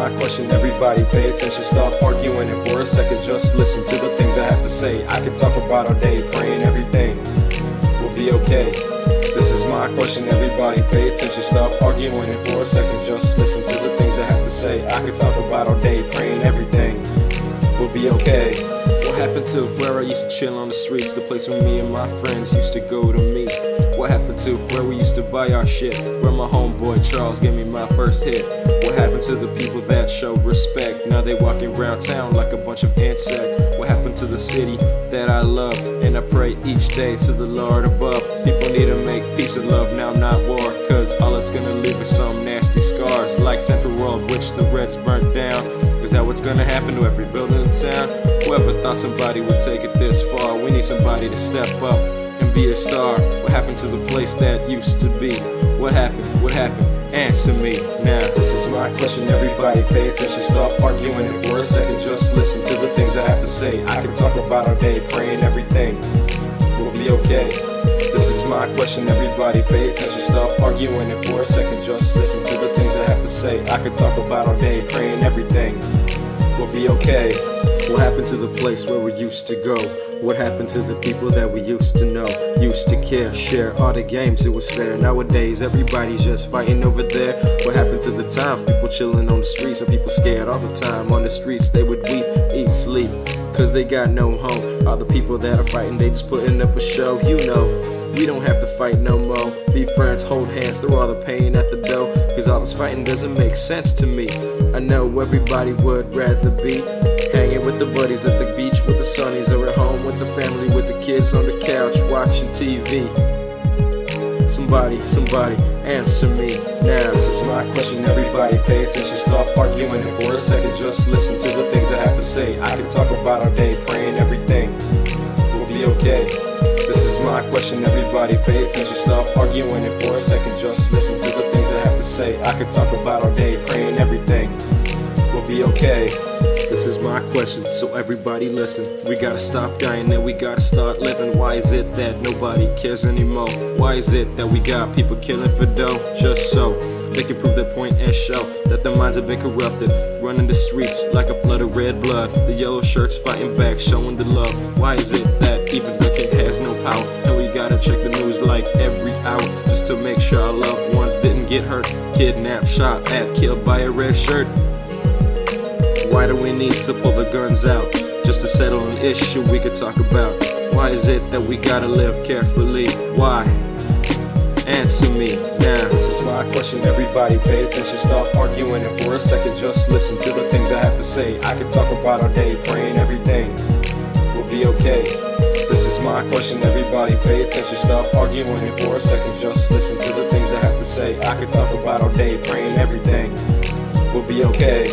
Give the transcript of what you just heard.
my question, everybody pay attention, stop arguing, and for a second just listen to the things I have to say. I could talk about all day, praying everything will be okay. This is my question, everybody pay attention, stop arguing, and for a second just listen to the things I have to say. I could talk about all day, praying everything will be okay. What happened to where I used to chill on the streets, the place where me and my friends used to go to meet? What happened to where we used to buy our shit, where my homeboy Charles gave me my first hit? What happened to the people that showed respect? Now they walking around town like a bunch of insects. What happened to the city that I love? And I pray each day to the Lord above. People need to make peace and love now, not war, cause all it's gonna leave is some nasty scars, like Central World, which the Reds burnt down. Is that what's gonna happen to every building in town? Whoever thought somebody would take it this far? We need somebody to step up and be a star. What happened to the place that used to be? What happened? What happened? Answer me now. This is my question, everybody pay attention, stop arguing, and for a second just listen to the things I have to say. I can talk about all day, praying everything will be okay. This is my question, everybody pay attention, stop arguing, and for a second just listen to the things I have to say. I could talk about all day, praying everything will be okay. What happened to the place where we used to go? What happened to the people that we used to know, used to care, share all the games, it was fair. Nowadays everybody's just fighting over there. What happened to the time, people chilling on the streets, and people scared all the time on the streets? They would weep, eat, sleep, cause they got no home. All the people that are fighting, they just putting up a show. You know, we don't have to fight no more. Be friends, hold hands through all the pain at the door, cause all this fighting doesn't make sense to me. I know everybody would rather be hanging with the buddies at the beach with the sunnies, or at home with the family with the kids on the couch watching TV. Somebody answer me now. This is my question, everybody pay attention, stop arguing, and for a second just listen to the things I have to say. I can talk about all day, praying everything will be okay. This is my question, everybody pay attention, stop arguing, and for a second just listen to the things I have to say. I can talk about all day, praying everything will be okay. This is my question, so everybody listen. We gotta stop dying and we gotta start living. Why is it that nobody cares anymore? Why is it that we got people killing for dough? Just so they can prove their point and show that their minds have been corrupted, running the streets like a flood of red blood. The yellow shirts fighting back, showing the love. Why is it that even the king has no power, and we gotta check the news like every hour just to make sure our loved ones didn't get hurt, kidnapped, shot at, killed by a red shirt? Why do we need to pull the guns out just to settle an issue we could talk about? Why is it that we gotta live carefully? Why? Answer me now. This is my question, everybody pay attention, stop arguing, and for a second just listen to the things I have to say. I can talk about all day, praying everything will be okay. This is my question, everybody pay attention, stop arguing, and for a second just listen to the things I have to say. I can talk about all day, praying everything will be okay.